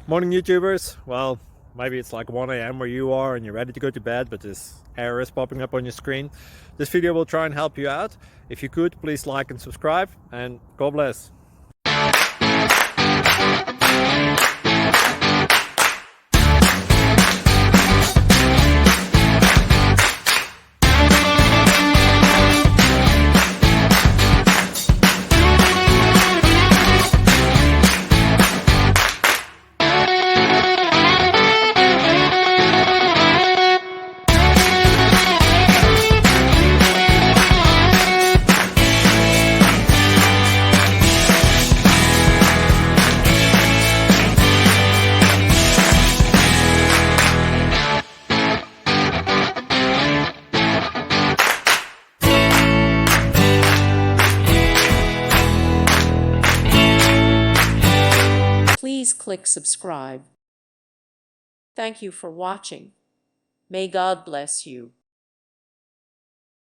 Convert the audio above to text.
Morning YouTubers. Well, maybe it's like 1 a.m. where you are and you're ready to go to bed, but this error is popping up on your screen. This video will try and help you out. If you could, please like and subscribe, and God bless. Please click subscribe. Thank you for watching. May God bless you.